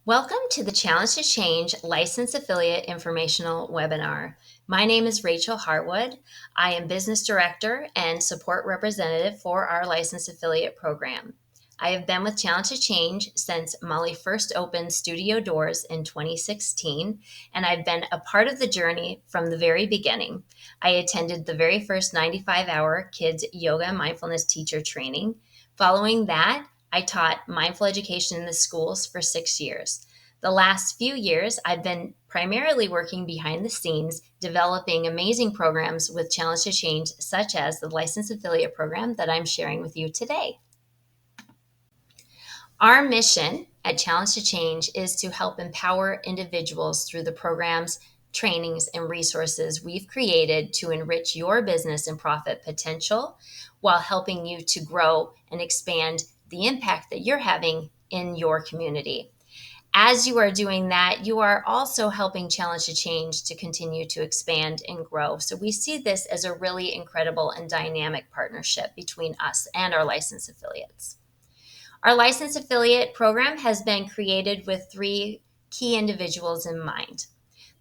Welcome to the Challenge to Change Licensed Affiliate Informational Webinar. My name is Rachel Harwood. I am Business Director and Support Representative for our Licensed Affiliate Program. I have been with Challenge to Change since Molly first opened studio doors in 2016, and I've been a part of the journey from the very beginning. I attended the very first 95-hour Kids Yoga and Mindfulness teacher training. Following that, I taught mindful education in the schools for 6 years. The last few years, I've been primarily working behind the scenes, developing amazing programs with Challenge to Change, such as the Licensed Affiliate Program that I'm sharing with you today. Our mission at Challenge to Change is to help empower individuals through the programs, trainings, and resources we've created to enrich your business and profit potential while helping you to grow and expand the impact that you're having in your community. As you are doing that, you are also helping Challenge to Change to continue to expand and grow. So we see this as a really incredible and dynamic partnership between us and our licensed affiliates. Our licensed affiliate program has been created with three key individuals in mind.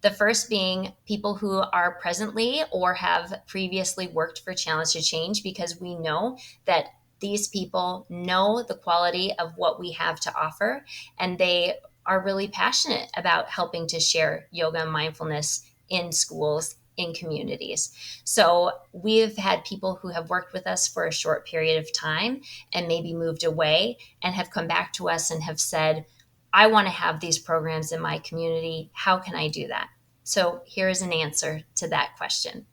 The first being people who are presently or have previously worked for Challenge to Change, because we know that these people know the quality of what we have to offer, and they are really passionate about helping to share yoga and mindfulness in schools, in communities. So we've had people who have worked with us for a short period of time and maybe moved away and have come back to us and have said, I want to have these programs in my community. How can I do that? So here's an answer to that question.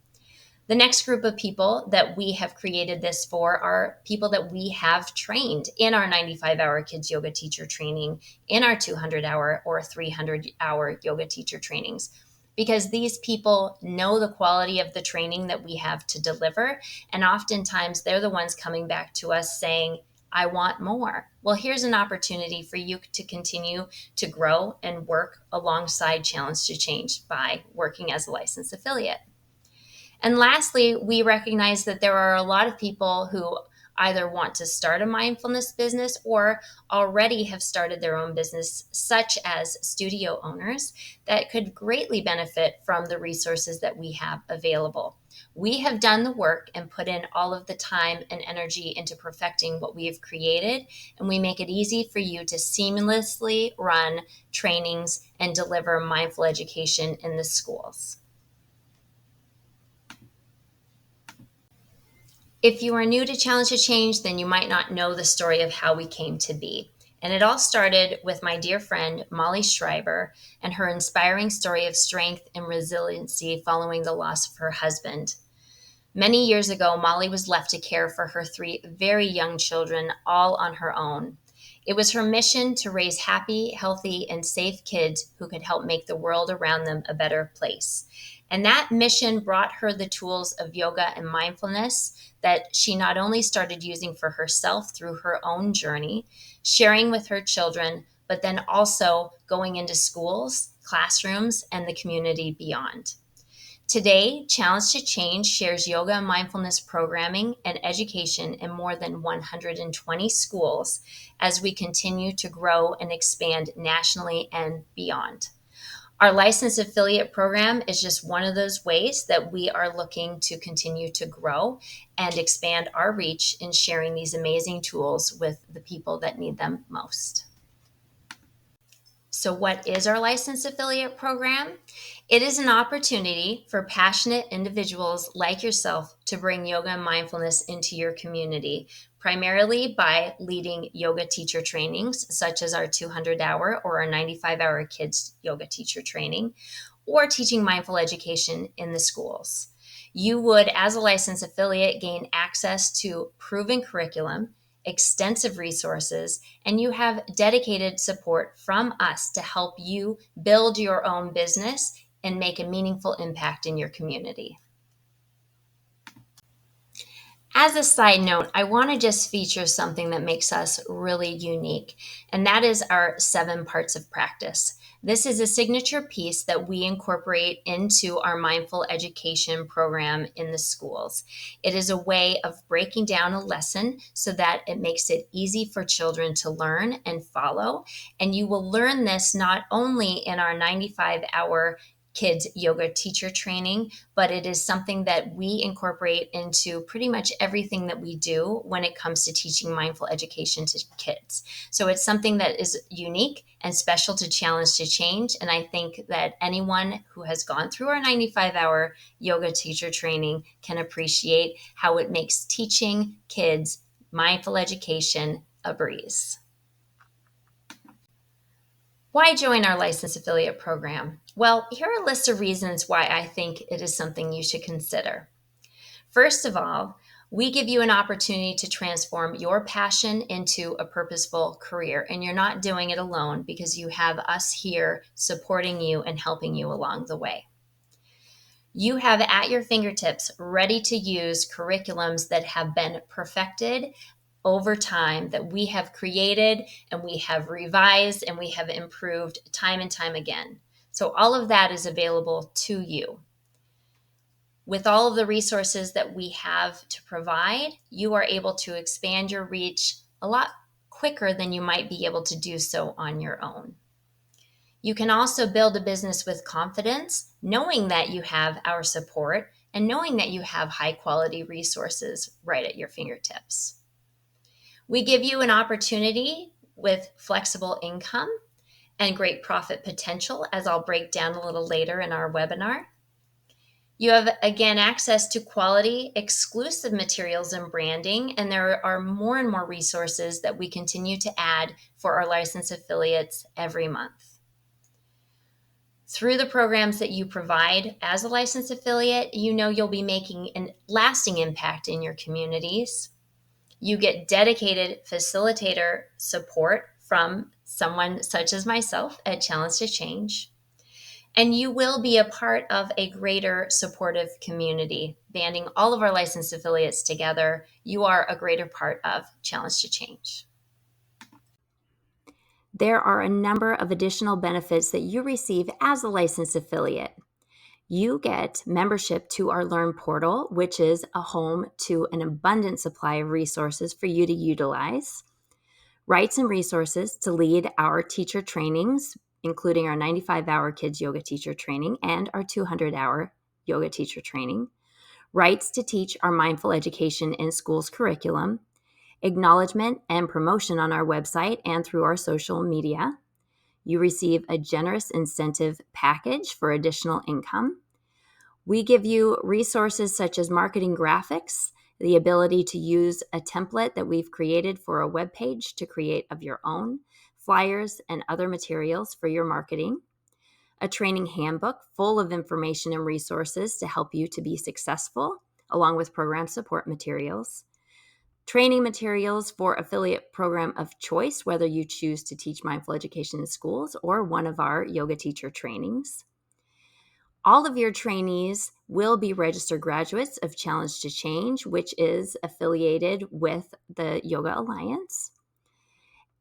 The next group of people that we have created this for are people that we have trained in our 95-hour kids yoga teacher training, in our 200-hour or 300-hour yoga teacher trainings, because these people know the quality of the training that we have to deliver. And oftentimes they're the ones coming back to us saying, I want more. Well, here's an opportunity for you to continue to grow and work alongside Challenge to Change by working as a licensed affiliate. And lastly, we recognize that there are a lot of people who either want to start a mindfulness business or already have started their own business, such as studio owners, that could greatly benefit from the resources that we have available. We have done the work and put in all of the time and energy into perfecting what we have created, and we make it easy for you to seamlessly run trainings and deliver mindful education in the schools. If you are new to Challenge to Change, then you might not know the story of how we came to be. And it all started with my dear friend, Molly Schreiber, and her inspiring story of strength and resiliency following the loss of her husband. Many years ago, Molly was left to care for her three very young children all on her own. It was her mission to raise happy, healthy, and safe kids who could help make the world around them a better place. And that mission brought her the tools of yoga and mindfulness that she not only started using for herself through her own journey, sharing with her children, but then also going into schools, classrooms, and the community beyond. Today, Challenge to Change shares yoga and mindfulness programming and education in more than 120 schools as we continue to grow and expand nationally and beyond. Our licensed affiliate program is just one of those ways that we are looking to continue to grow and expand our reach in sharing these amazing tools with the people that need them most. So, what is our licensed affiliate program? It is an opportunity for passionate individuals like yourself to bring yoga and mindfulness into your community, primarily by leading yoga teacher trainings, such as our 200-hour or our 95-hour kids yoga teacher training, or teaching mindful education in the schools. You would, as a licensed affiliate, gain access to proven curriculum, extensive resources, and you have dedicated support from us to help you build your own business and make a meaningful impact in your community. As a side note, I want to just feature something that makes us really unique, and that is our 7 parts of practice. This is a signature piece that we incorporate into our mindful education program in the schools. It is a way of breaking down a lesson so that it makes it easy for children to learn and follow. And you will learn this not only in our 95-hour kids yoga teacher training, but it is something that we incorporate into pretty much everything that we do when it comes to teaching mindful education to kids. So it's something that is unique and special to Challenge to Change. And I think that anyone who has gone through our 95-hour yoga teacher training can appreciate how it makes teaching kids mindful education a breeze. Why join our licensed affiliate program? Well, here are a list of reasons why I think it is something you should consider. First of all, we give you an opportunity to transform your passion into a purposeful career, and you're not doing it alone because you have us here supporting you and helping you along the way. You have at your fingertips ready to use curriculums that have been perfected over time, that we have created and we have revised and we have improved time and time again. So all of that is available to you. With all of the resources that we have to provide, you are able to expand your reach a lot quicker than you might be able to do so on your own. You can also build a business with confidence, knowing that you have our support and knowing that you have high quality resources right at your fingertips. We give you an opportunity with flexible income and great profit potential, as I'll break down a little later in our webinar. You have, again, access to quality, exclusive materials and branding, and there are more and more resources that we continue to add for our licensed affiliates every month. Through the programs that you provide as a licensed affiliate, you know you'll be making a lasting impact in your communities. You get dedicated facilitator support from someone such as myself at Challenge to Change. And you will be a part of a greater supportive community. Banding all of our licensed affiliates together, you are a greater part of Challenge to Change. There are a number of additional benefits that you receive as a licensed affiliate. You get membership to our Learn portal, which is a home to an abundant supply of resources for you to utilize. Rights and resources to lead our teacher trainings, including our 95-hour kids yoga teacher training and our 200-hour yoga teacher training. Rights to teach our mindful education in schools curriculum. Acknowledgement and promotion on our website and through our social media. You receive a generous incentive package for additional income. We give you resources such as marketing graphics, the ability to use a template that we've created for a web page to create of your own, flyers and other materials for your marketing, a training handbook full of information and resources to help you to be successful, along with program support materials, training materials for affiliate program of choice, whether you choose to teach mindful education in schools or one of our yoga teacher trainings. All of your trainees will be registered graduates of Challenge to Change, which is affiliated with the Yoga Alliance.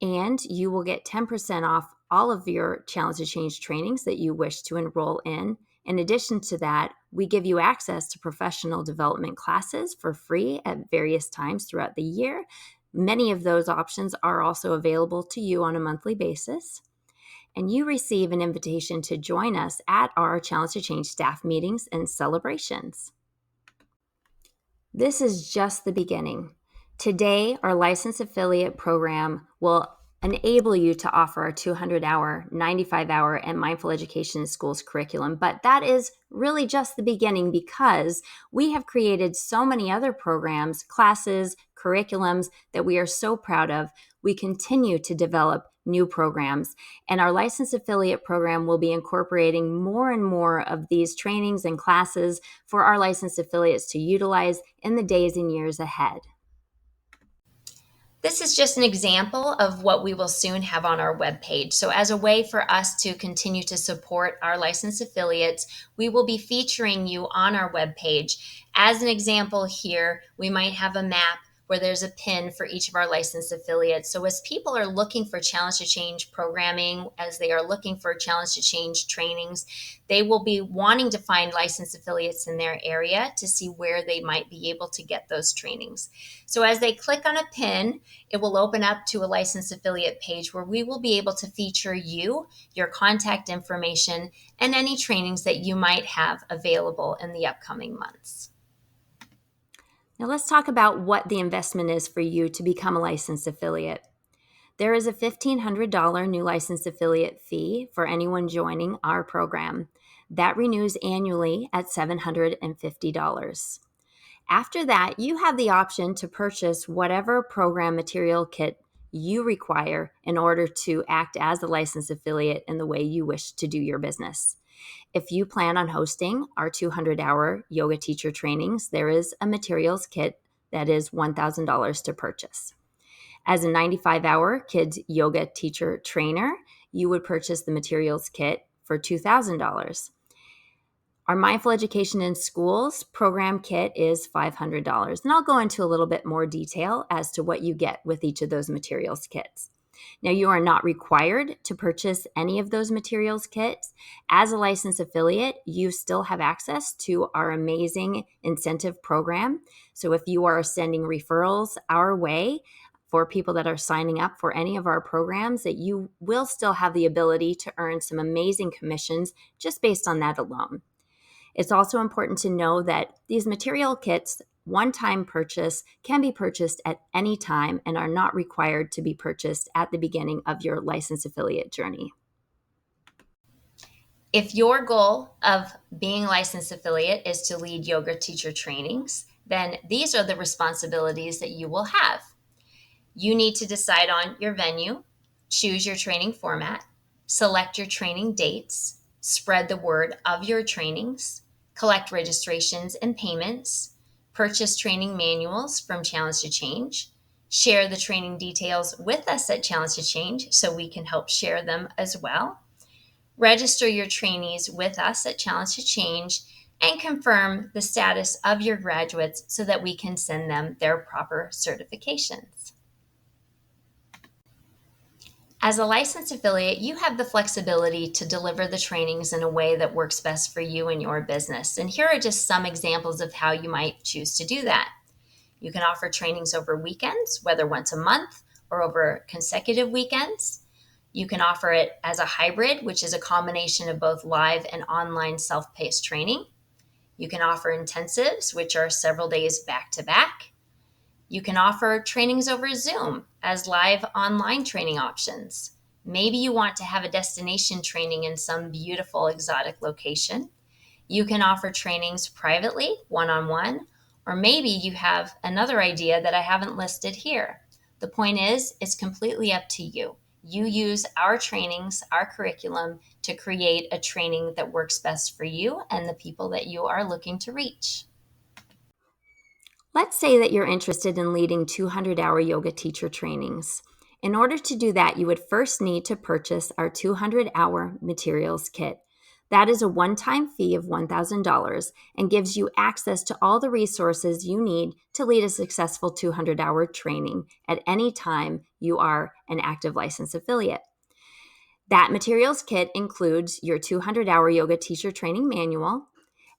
And you will get 10% off all of your Challenge to Change trainings that you wish to enroll in. In addition to that, we give you access to professional development classes for free at various times throughout the year. Many of those options are also available to you on a monthly basis. And you receive an invitation to join us at our Challenge to Change staff meetings and celebrations. This is just the beginning. Today, our licensed affiliate program will enable you to offer our 200-hour, 95-hour, and mindful education in schools curriculum. But that is really just the beginning because we have created so many other programs, classes, curriculums that we are so proud of. We continue to develop new programs, and our licensed affiliate program will be incorporating more and more of these trainings and classes for our licensed affiliates to utilize in the days and years ahead. This is just an example of what we will soon have on our webpage. So as a way for us to continue to support our licensed affiliates, we will be featuring you on our webpage. As an example here, we might have a map where there's a pin for each of our licensed affiliates. So as people are looking for Challenge to Change programming, as they are looking for Challenge to Change trainings, they will be wanting to find licensed affiliates in their area to see where they might be able to get those trainings. So as they click on a pin, it will open up to a licensed affiliate page where we will be able to feature you, your contact information, and any trainings that you might have available in the upcoming months. Now let's talk about what the investment is for you to become a licensed affiliate. There is a $1,500 new licensed affiliate fee for anyone joining our program. That renews annually at $750. After that, you have the option to purchase whatever program material kit you require in order to act as a licensed affiliate in the way you wish to do your business. If you plan on hosting our 200-hour yoga teacher trainings, there is a materials kit that is $1,000 to purchase. As a 95-hour kids yoga teacher trainer, you would purchase the materials kit for $2,000. Our Mindful Education in Schools program kit is $500. And I'll go into a little bit more detail as to what you get with each of those materials kits. Now, you are not required to purchase any of those materials kits. As a licensed affiliate, you still have access to our amazing incentive program. So if you are sending referrals our way for people that are signing up for any of our programs, that you will still have the ability to earn some amazing commissions just based on that alone. It's also important to know that these material kits, one-time purchase, can be purchased at any time and are not required to be purchased at the beginning of your licensed affiliate journey. If your goal of being a licensed affiliate is to lead yoga teacher trainings, then these are the responsibilities that you will have. You need to decide on your venue, choose your training format, select your training dates, spread the word of your trainings, collect registrations and payments, purchase training manuals from Challenge to Change, share the training details with us at Challenge to Change so we can help share them as well, register your trainees with us at Challenge to Change, and confirm the status of your graduates so that we can send them their proper certifications. As a licensed affiliate, you have the flexibility to deliver the trainings in a way that works best for you and your business. And here are just some examples of how you might choose to do that. You can offer trainings over weekends, whether once a month or over consecutive weekends. You can offer it as a hybrid, which is a combination of both live and online self-paced training. You can offer intensives, which are several days back to back. You can offer trainings over Zoom as live online training options. Maybe you want to have a destination training in some beautiful exotic location. You can offer trainings privately, one-on-one, or maybe you have another idea that I haven't listed here. The point is, it's completely up to you. You use our trainings, our curriculum, to create a training that works best for you and the people that you are looking to reach. Let's say that you're interested in leading 200-hour yoga teacher trainings. In order to do that, you would first need to purchase our 200-hour materials kit. That is a one-time fee of $1,000 and gives you access to all the resources you need to lead a successful 200-hour training at any time you are an active licensed affiliate. That materials kit includes your 200-hour yoga teacher training manual,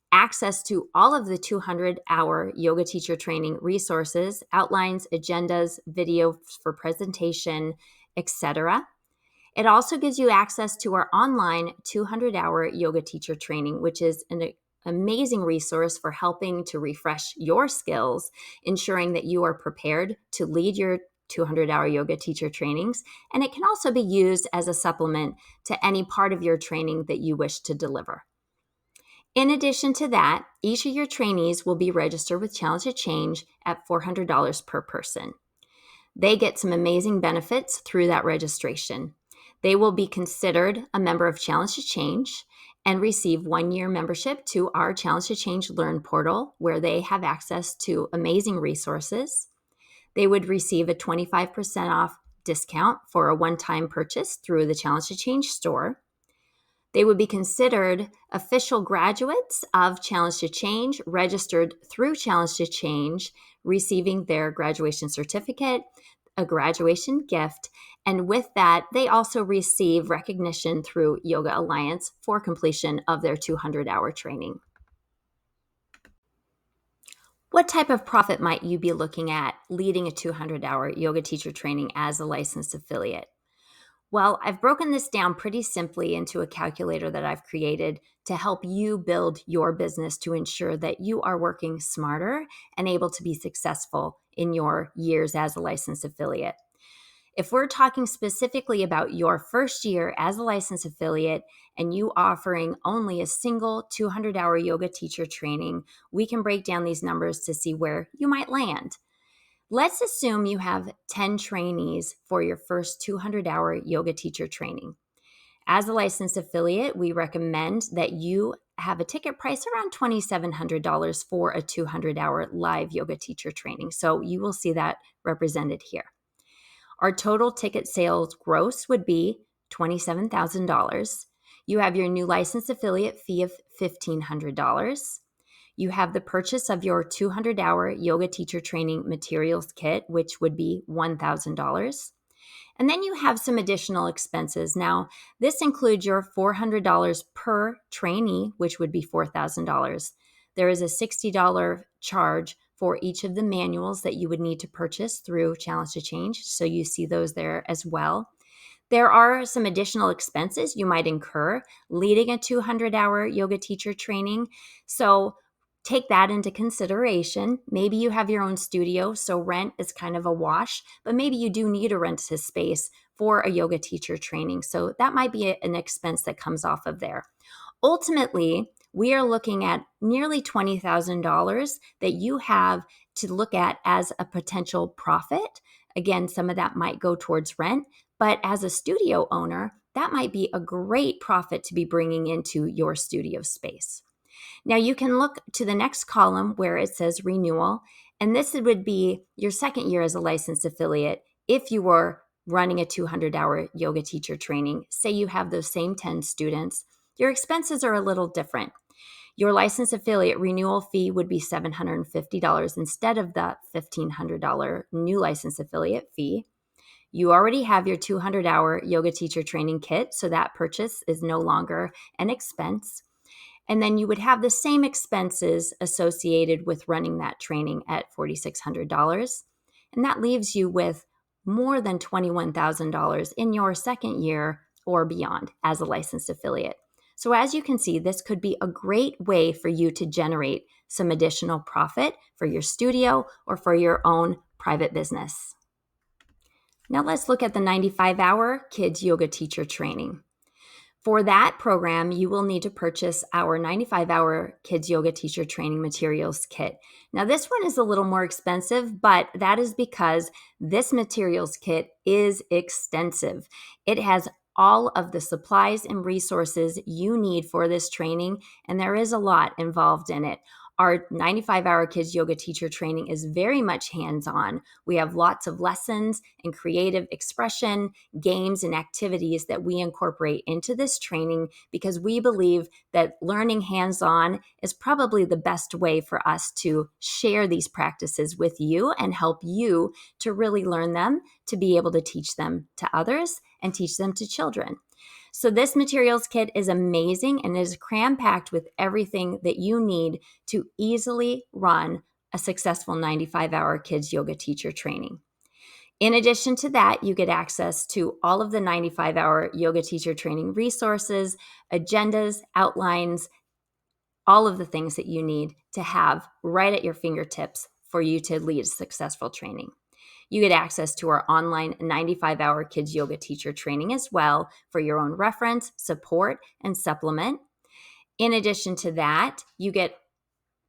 access to all of the 200-hour yoga teacher training resources, outlines, agendas, videos for presentation, etc. It also gives you access to our online 200-hour yoga teacher training, which is an amazing resource for helping to refresh your skills, ensuring that you are prepared to lead your 200-hour yoga teacher trainings. And it can also be used as a supplement to any part of your training that you wish to deliver. In addition to that, each of your trainees will be registered with Challenge to Change at $400 per person. They get some amazing benefits through that registration. They will be considered a member of Challenge to Change and receive 1-year membership to our Challenge to Change Learn portal, where they have access to amazing resources. They would receive a 25% off discount for a one-time purchase through the Challenge to Change store. They would be considered official graduates of Challenge to Change, registered through Challenge to Change, receiving their graduation certificate, a graduation gift, and with that, they also receive recognition through Yoga Alliance for completion of their 200-hour training. What type of profit might you be looking at leading a 200-hour yoga teacher training as a licensed affiliate? Well, I've broken this down pretty simply into a calculator that I've created to help you build your business to ensure that you are working smarter and able to be successful in your years as a licensed affiliate. If we're talking specifically about your first year as a licensed affiliate and you offering only a single 200-hour yoga teacher training, we can break down these numbers to see where you might land. Let's assume you have 10 trainees for your first 200-hour yoga teacher training. As a licensed affiliate, we recommend that you have a ticket price around $2,700 for a 200-hour live yoga teacher training. So you will see that represented here. Our total ticket sales gross would be $27,000. You have your new licensed affiliate fee of $1,500. You have the purchase of your 200-hour yoga teacher training materials kit, which would be $1,000. And then you have some additional expenses. Now, this includes your $400 per trainee, which would be $4,000. There is a $60 charge for each of the manuals that you would need to purchase through Challenge to Change. So you see those there as well. There are some additional expenses you might incur leading a 200-hour yoga teacher training. So take that into consideration. Maybe you have your own studio, so rent is kind of a wash, but maybe you do need to rent a space for a yoga teacher training. So that might be an expense that comes off of there. Ultimately, we are looking at nearly $20,000 that you have to look at as a potential profit. Again, some of that might go towards rent, but as a studio owner, that might be a great profit to be bringing into your studio space. Now you can look to the next column where it says renewal, and this would be your second year as a licensed affiliate if you were running a 200-hour yoga teacher training. Say you have those same 10 students, your expenses are a little different. Your licensed affiliate renewal fee would be $750 instead of the $1,500 new licensed affiliate fee. You already have your 200-hour yoga teacher training kit, so that purchase is no longer an expense. And then you would have the same expenses associated with running that training at $4,600. And that leaves you with more than $21,000 in your second year or beyond as a licensed affiliate. So as you can see, this could be a great way for you to generate some additional profit for your studio or for your own private business. Now let's look at the 95-hour kids yoga teacher training. For that program, you will need to purchase our 95-hour kids yoga teacher training materials kit. Now, this one is a little more expensive, but that is because this materials kit is extensive. It has all of the supplies and resources you need for this training, and there is a lot involved in it. Our 95-hour kids yoga teacher training is very much hands-on. We have lots of lessons and creative expression, games, and activities that we incorporate into this training because we believe that learning hands-on is probably the best way for us to share these practices with you and help you to really learn them, to be able to teach them to others and teach them to children. So this materials kit is amazing and is cram-packed with everything that you need to easily run a successful 95-hour kids yoga teacher training. In addition to that, you get access to all of the 95-hour yoga teacher training resources, agendas, outlines, all of the things that you need to have right at your fingertips for you to lead a successful training. You get access to our online 95-hour kids yoga teacher training as well for your own reference, support, and supplement. In addition to that, you get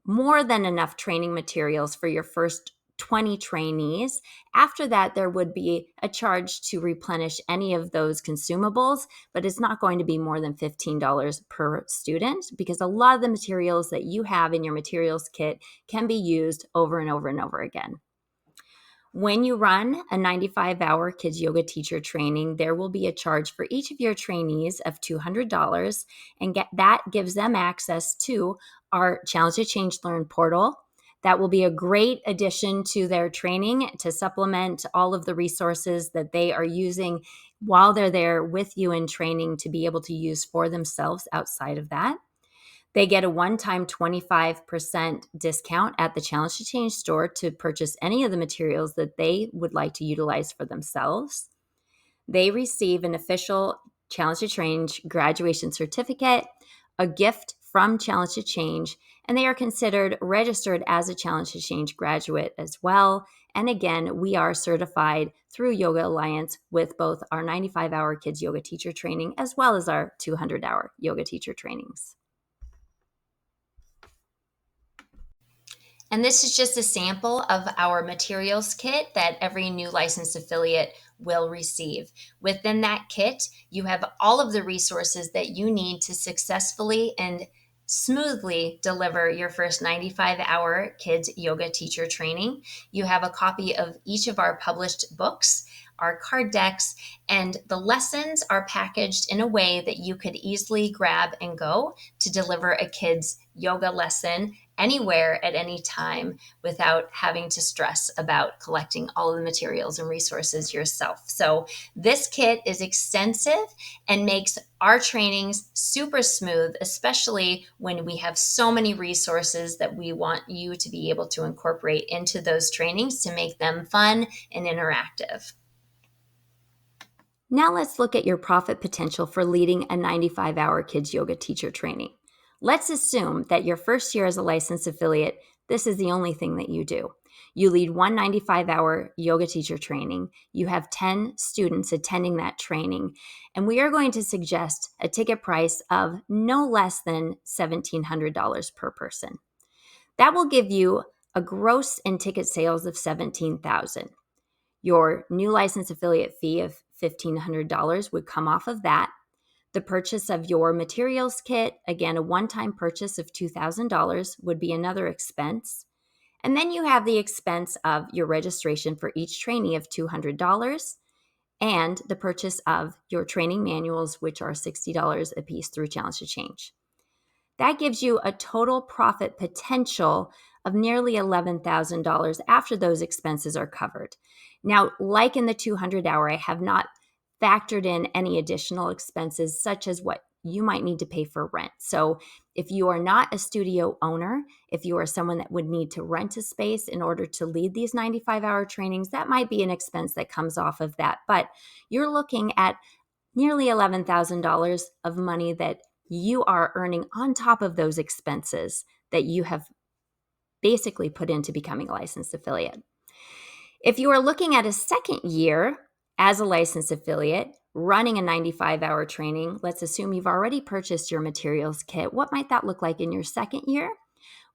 more than enough training materials for your first 20 trainees. After that, there would be a charge to replenish any of those consumables, but it's not going to be more than $15 per student because a lot of the materials that you have in your materials kit can be used over and over and over again. When you run a 95-hour kids yoga teacher training, there will be a charge for each of your trainees of $200, and that gives them access to our Challenge to Change Learn portal. That will be a great addition to their training to supplement all of the resources that they are using while they're there with you in training to be able to use for themselves outside of that. They get a one-time 25% discount at the Challenge to Change store to purchase any of the materials that they would like to utilize for themselves. They receive an official Challenge to Change graduation certificate, a gift from Challenge to Change, and they are considered registered as a Challenge to Change graduate as well. And again, we are certified through Yoga Alliance with both our 95-hour kids yoga teacher training as well as our 200-hour yoga teacher trainings. And this is just a sample of our materials kit that every new licensed affiliate will receive. Within that kit, you have all of the resources that you need to successfully and smoothly deliver your first 95-hour kids yoga teacher training. You have a copy of each of our published books, our card decks, and the lessons are packaged in a way that you could easily grab and go to deliver a kid's yoga lesson anywhere at any time without having to stress about collecting all of the materials and resources yourself. So this kit is extensive and makes our trainings super smooth, especially when we have so many resources that we want you to be able to incorporate into those trainings to make them fun and interactive. Now let's look at your profit potential for leading a 95-hour kids yoga teacher training. Let's assume that your first year as a licensed affiliate, this is the only thing that you do. You lead one 95-hour yoga teacher training. You have 10 students attending that training, and we are going to suggest a ticket price of no less than $1,700 per person. That will give you a gross in ticket sales of $17,000. Your new license affiliate fee of $1,500 would come off of that. The purchase of your materials kit, again, a one-time purchase of $2,000 would be another expense. And then you have the expense of your registration for each trainee of $200 and the purchase of your training manuals, which are $60 a piece through Challenge to Change. That gives you a total profit potential of nearly $11,000 after those expenses are covered. Now, like in the 200-hour, I have not factored in any additional expenses, such as what you might need to pay for rent. So, if you are not a studio owner, if you are someone that would need to rent a space in order to lead these 95-hour trainings, that might be an expense that comes off of that. But you're looking at nearly $11,000 of money that you are earning on top of those expenses that you have basically put into becoming a licensed affiliate. If you are looking at a second year as a licensed affiliate, running a 95-hour training, let's assume you've already purchased your materials kit. What might that look like in your second year?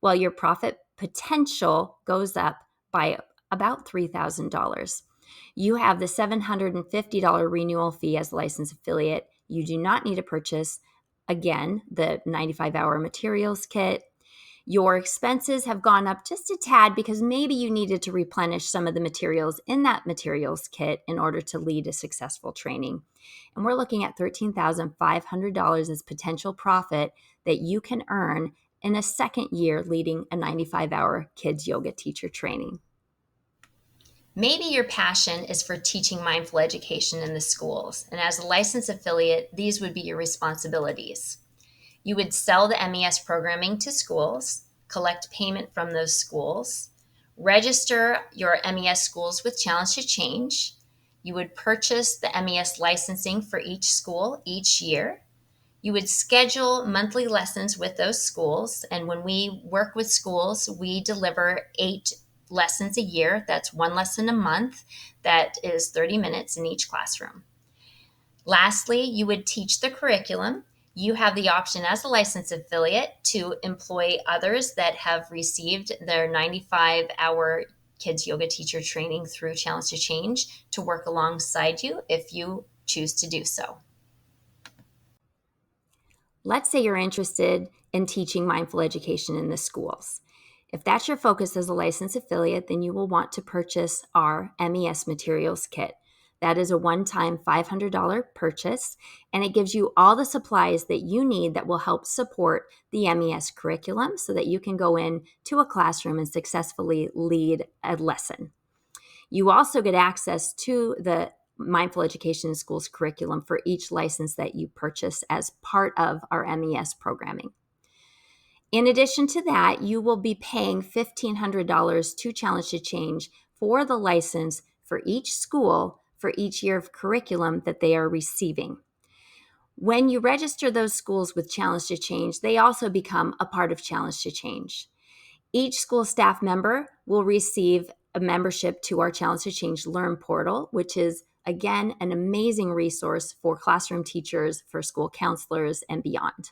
Well, your profit potential goes up by about $3,000. You have the $750 renewal fee as a licensed affiliate. You do not need to purchase, again, the 95-hour materials kit. Your expenses have gone up just a tad because maybe you needed to replenish some of the materials in that materials kit in order to lead a successful training. And we're looking at $13,500 as potential profit that you can earn in a second year leading a 95-hour kids yoga teacher training. Maybe your passion is for teaching mindful education in the schools, and as a licensed affiliate, these would be your responsibilities. You would sell the MES programming to schools, collect payment from those schools, register your MES schools with Challenge to Change. You would purchase the MES licensing for each school each year. You would schedule monthly lessons with those schools. And when we work with schools, we deliver 8 lessons a year. That's one lesson a month. That is 30 minutes in each classroom. Lastly, you would teach the curriculum. You have the option as a licensed affiliate to employ others that have received their 95-hour kids yoga teacher training through Challenge to Change to work alongside you if you choose to do so. Let's say you're interested in teaching mindful education in the schools. If that's your focus as a licensed affiliate, then you will want to purchase our MES Materials Kit. That is a one-time $500 purchase, and it gives you all the supplies that you need that will help support the MES curriculum so that you can go in to a classroom and successfully lead a lesson. You also get access to the Mindful Education in Schools curriculum for each license that you purchase as part of our MES programming. In addition to that, you will be paying $1,500 to Challenge to Change for the license for each school for each year of curriculum that they are receiving. When you register those schools with Challenge to Change, they also become a part of Challenge to Change. Each school staff member will receive a membership to our Challenge to Change Learn portal, which is, again, an amazing resource for classroom teachers, for school counselors, and beyond.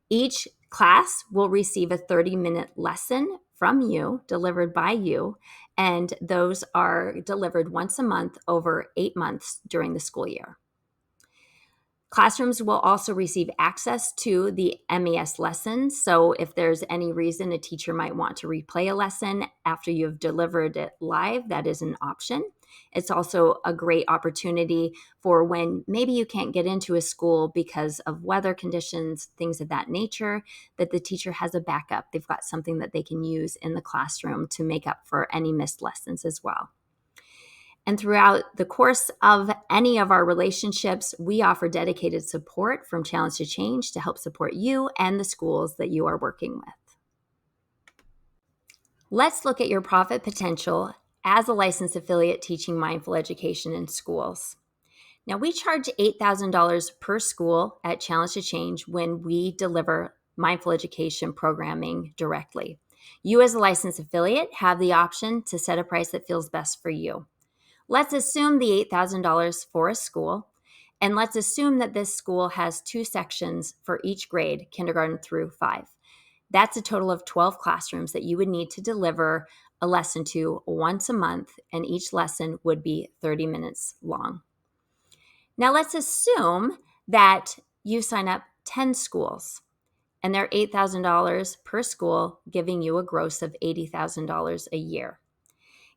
Each class will receive a 30-minute lesson from you, delivered by you, and those are delivered once a month over 8 months during the school year. Classrooms will also receive access to the MES lessons. So if there's any reason a teacher might want to replay a lesson after you've delivered it live, that is an option. It's also a great opportunity for when maybe you can't get into a school because of weather conditions, things of that nature, that the teacher has a backup. They've got something that they can use in the classroom to make up for any missed lessons as well. And throughout the course of any of our relationships, we offer dedicated support from Challenge to Change to help support you and the schools that you are working with. Let's look at your profit potential as a licensed affiliate teaching mindful education in schools. Now, we charge $8,000 per school at Challenge to Change when we deliver mindful education programming directly. You, as a licensed affiliate, have the option to set a price that feels best for you. Let's assume the $8,000 for a school, and let's assume that this school has 2 sections for each grade, kindergarten through 5. That's a total of 12 classrooms that you would need to deliver a lesson to once a month, and each lesson would be 30 minutes long. Now, let's assume that you sign up 10 schools, and they're $8,000 per school, giving you a gross of $80,000 a year.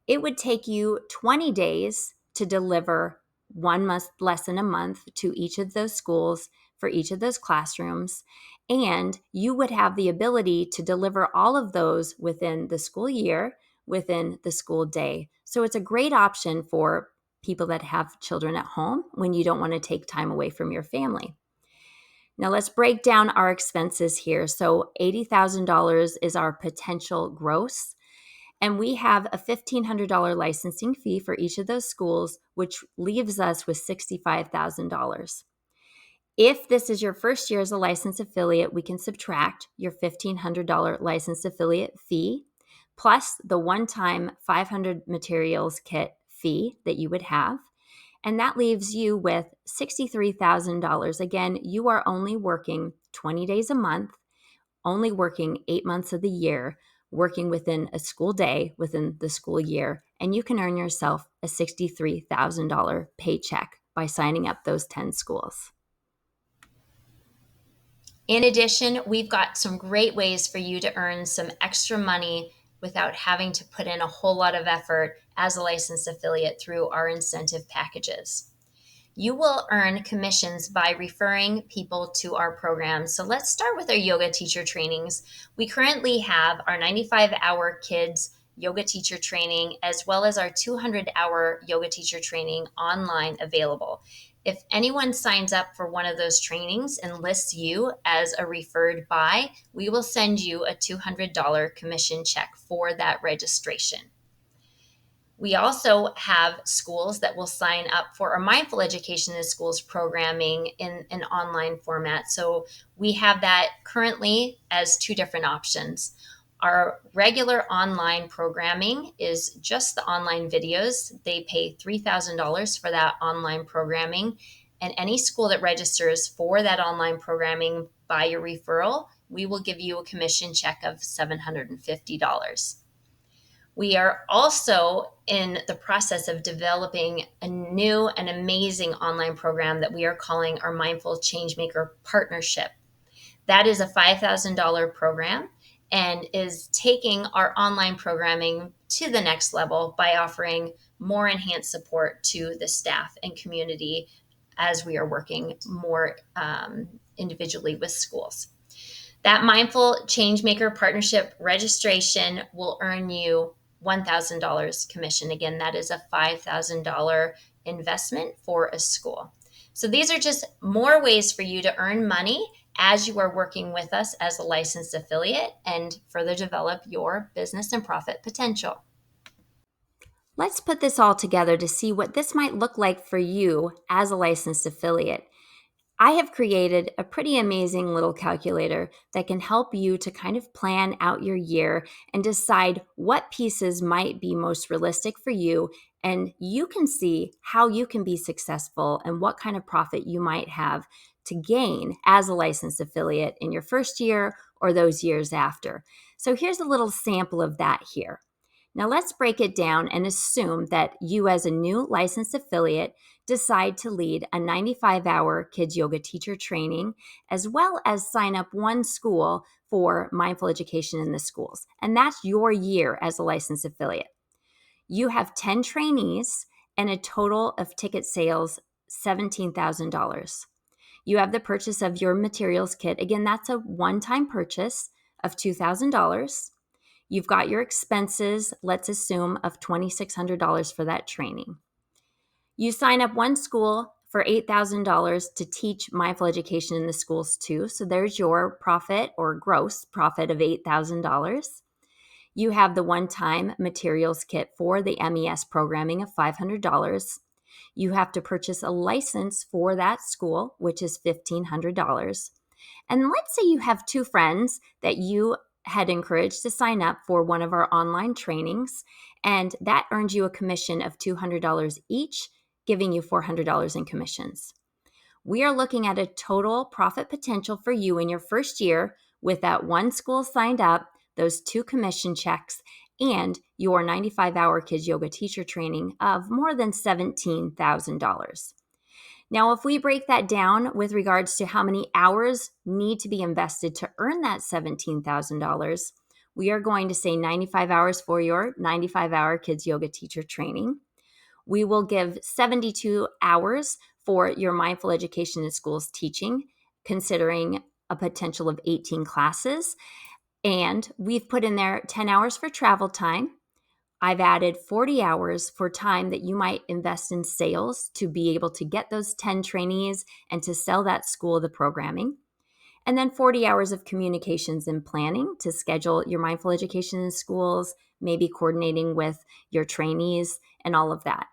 It would take you 20 days to deliver one lesson a month to each of those schools for each of those classrooms. And you would have the ability to deliver all of those within the school year, within the school day. So it's a great option for people that have children at home when you don't want to take time away from your family. Now let's break down our expenses here. So $80,000 is our potential gross. And we have a $1,500 licensing fee for each of those schools, which leaves us with $65,000. If this is your first year as a licensed affiliate, we can subtract your $1,500 licensed affiliate fee plus the one-time 500 materials kit fee that you would have. And that leaves you with $63,000. Again, you are only working 20 days a month, only working 8 months of the year, working within a school day, within the school year, and you can earn yourself a $63,000 paycheck by signing up those 10 schools. In addition, we've got some great ways for you to earn some extra money without having to put in a whole lot of effort as a licensed affiliate through our incentive packages. You will earn commissions by referring people to our programs. So let's start with our yoga teacher trainings. We currently have our 95-hour kids yoga teacher training as well as our 200-hour yoga teacher training online available. If anyone signs up for one of those trainings and lists you as a referred by, we will send you a $200 commission check for that registration. We also have schools that will sign up for our Mindful Education in Schools programming in an online format. So we have that currently as 2 different options. Our regular online programming is just the online videos. They pay $3,000 for that online programming. And any school that registers for that online programming by your referral, we will give you a commission check of $750. We are also in the process of developing a new and amazing online program that we are calling our Mindful Changemaker Partnership. That is a $5,000 program, and is taking our online programming to the next level by offering more enhanced support to the staff and community as we are working more individually with schools. That Mindful Changemaker Partnership registration will earn you $1,000 commission. Again, that is a $5,000 investment for a school. So these are just more ways for you to earn money as you are working with us as a licensed affiliate and further develop your business and profit potential. Let's put this all together to see what this might look like for you as a licensed affiliate. I have created a pretty amazing little calculator that can help you to kind of plan out your year and decide what pieces might be most realistic for you. And you can see how you can be successful and what kind of profit you might have to gain as a licensed affiliate in your first year or those years after. So here's a little sample of that here. Now, let's break it down and assume that you, as a new licensed affiliate, decide to lead a 95-hour kids yoga teacher training, as well as sign up one school for mindful education in the schools. And that's your year as a licensed affiliate. You have 10 trainees and a total of ticket sales $17,000. You have the purchase of your materials kit. Again, that's a one-time purchase of $2,000. You've got your expenses, let's assume, of $2,600 for that training. You sign up one school for $8,000 to teach mindful education in the schools too. So there's your profit or gross profit of $8,000. You have the one-time materials kit for the MES programming of $500. You have to purchase a license for that school, which is $1,500. And let's say you have two friends that you had encouraged to sign up for one of our online trainings, and that earns you a commission of $200 each, giving you $400 in commissions. We are looking at a total profit potential for you in your first year with that one school signed up, those two commission checks, and your 95-hour kids yoga teacher training of more than $17,000. Now, if we break that down with regards to how many hours need to be invested to earn that $17,000, we are going to say 95 hours for your 95-hour kids yoga teacher training. We will give 72 hours for your mindful education in schools teaching, considering a potential of 18 classes. And we've put in there 10 hours for travel time. I've added 40 hours for time that you might invest in sales to be able to get those 10 trainees and to sell that school the programming. And then 40 hours of communications and planning to schedule your mindful education in schools, maybe coordinating with your trainees and all of that.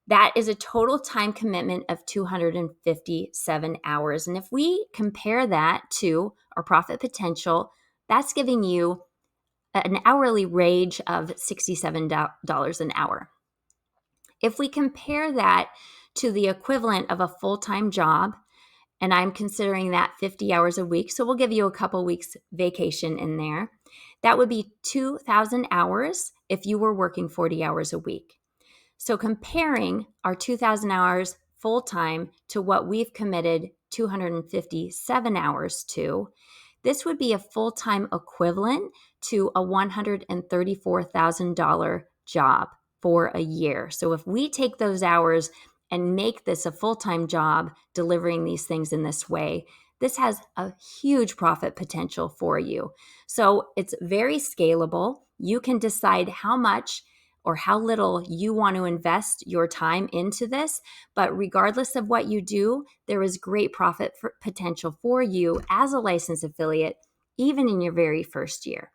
That is a total time commitment of 257 hours. And if we compare that to our profit potential, that's giving you an hourly wage of $67 an hour. If we compare that to the equivalent of a full-time job, and I'm considering that 50 hours a week, so we'll give you a couple weeks vacation in there, that would be 2,000 hours if you were working 40 hours a week. So comparing our 2,000 hours full-time to what we've committed 257 hours to, this would be a full-time equivalent to a $134,000 job for a year. So if we take those hours and make this a full-time job delivering these things in this way, this has a huge profit potential for you. So it's very scalable. You can decide how much or how little you want to invest your time into this. But regardless of what you do, there is great profit potential for you as a licensed affiliate, even in your very first year.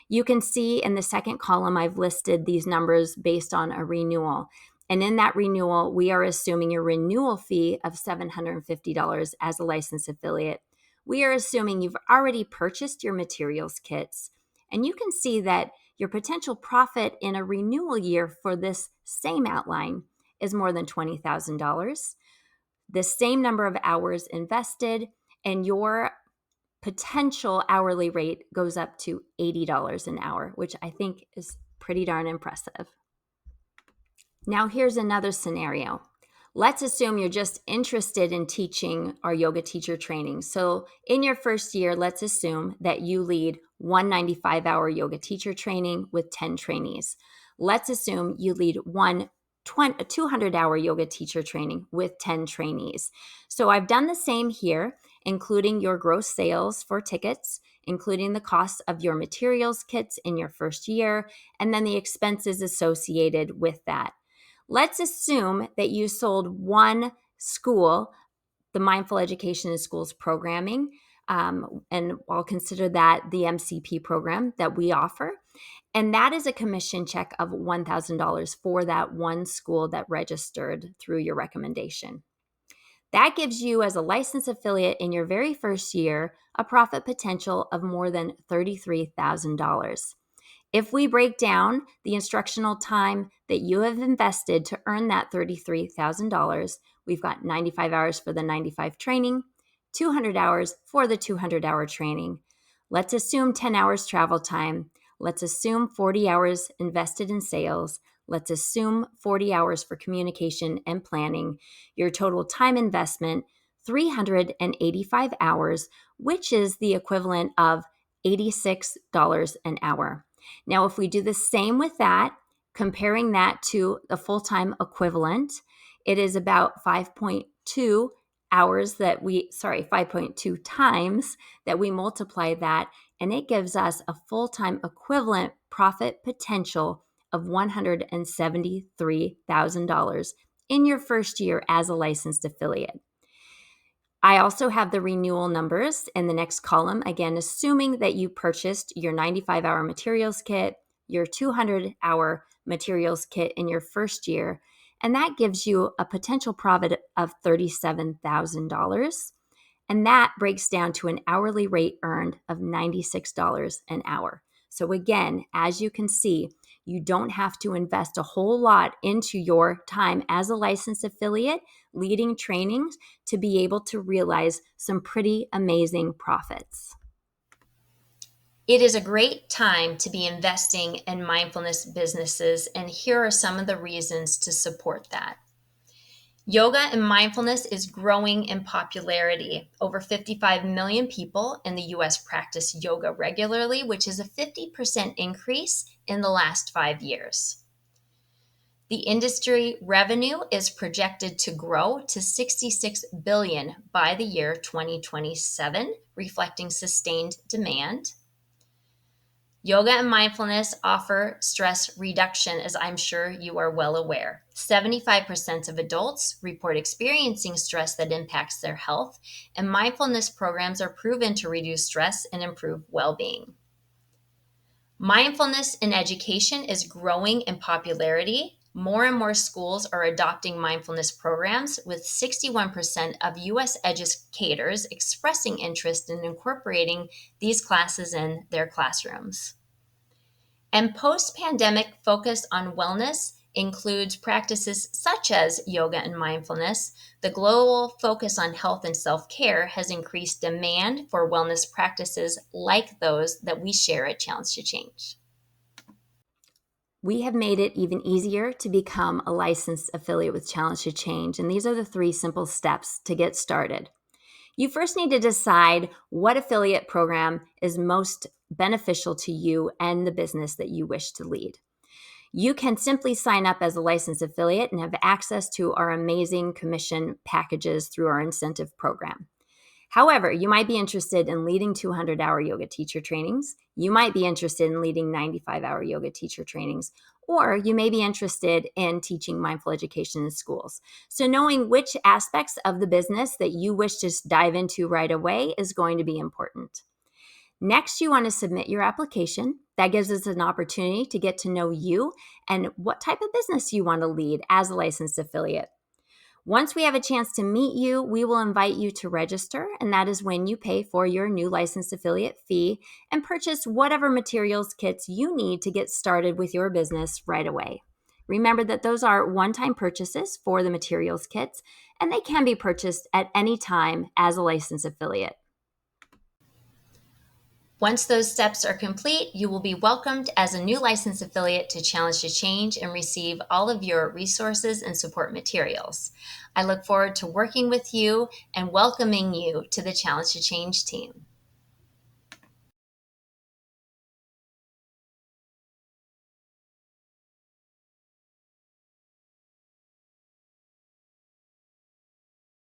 You can see in the second column, I've listed these numbers based on a renewal. And in that renewal, we are assuming your renewal fee of $750 as a licensed affiliate. We are assuming you've already purchased your materials kits. And you can see that your potential profit in a renewal year for this same outline is more than $20,000. The same number of hours invested, and your potential hourly rate goes up to $80 an hour, which I think is pretty darn impressive. Now, here's another scenario. Let's assume you're just interested in teaching our yoga teacher training. So, in your first year, let's assume that you lead one 95-hour yoga teacher training with 10 trainees. Let's assume you lead one 200-hour yoga teacher training with 10 trainees. So, I've done the same here, including your gross sales for tickets, including the cost of your materials kits in your first year, and then the expenses associated with that. Let's assume that you sold one school, the Mindful Education in Schools programming, and I'll consider that the MCP program that we offer. And that is a commission check of $1,000 for that one school that registered through your recommendation. That gives you, as a licensed affiliate in your very first year, a profit potential of more than $33,000. If we break down the instructional time that you have invested to earn that $33,000, we've got 95 hours for the 95 training, 200 hours for the 200-hour training. Let's assume 10 hours travel time. Let's assume 40 hours invested in sales. Let's assume 40 hours for communication and planning. Your total time investment, 385 hours, which is the equivalent of $86 an hour. Now, if we do the same with that, comparing that to the full-time equivalent, it is about 5.2 5.2 times that we multiply that, and it gives us a full-time equivalent profit potential of $173,000 in your first year as a licensed affiliate. I also have the renewal numbers in the next column, again, assuming that you purchased your 95-hour materials kit, your 200-hour materials kit in your first year, and that gives you a potential profit of $37,000. And that breaks down to an hourly rate earned of $96 an hour. So again, as you can see, you don't have to invest a whole lot into your time as a licensed affiliate leading trainings to be able to realize some pretty amazing profits. It is a great time to be investing in mindfulness businesses, and here are some of the reasons to support that. Yoga and mindfulness is growing in popularity. Over 55 million people in the US practice yoga regularly, which is a 50% increase in the last 5 years. The industry revenue is projected to grow to $66 billion by the year 2027, reflecting sustained demand. Yoga and mindfulness offer stress reduction, as I'm sure you are well aware. 75% of adults report experiencing stress that impacts their health, and mindfulness programs are proven to reduce stress and improve well-being. Mindfulness in education is growing in popularity. More and more schools are adopting mindfulness programs, with 61% of U.S. educators expressing interest in incorporating these classes in their classrooms. And post-pandemic focus on wellness includes practices such as yoga and mindfulness. The global focus on health and self-care has increased demand for wellness practices like those that we share at Challenge to Change. We have made it even easier to become a licensed affiliate with Challenge to Change, and these are the 3 simple steps to get started. You first need to decide what affiliate program is most beneficial to you and the business that you wish to lead. You can simply sign up as a licensed affiliate and have access to our amazing commission packages through our incentive program. However, you might be interested in leading 200-hour yoga teacher trainings. You might be interested in leading 95-hour yoga teacher trainings, or you may be interested in teaching mindful education in schools. So knowing which aspects of the business that you wish to dive into right away is going to be important. Next, you want to submit your application. That gives us an opportunity to get to know you and what type of business you want to lead as a licensed affiliate. Once we have a chance to meet you, we will invite you to register, and that is when you pay for your new licensed affiliate fee and purchase whatever materials kits you need to get started with your business right away. Remember that those are one-time purchases for the materials kits, and they can be purchased at any time as a licensed affiliate. Once those steps are complete, you will be welcomed as a new licensed affiliate to Challenge to Change and receive all of your resources and support materials. I look forward to working with you and welcoming you to the Challenge to Change team.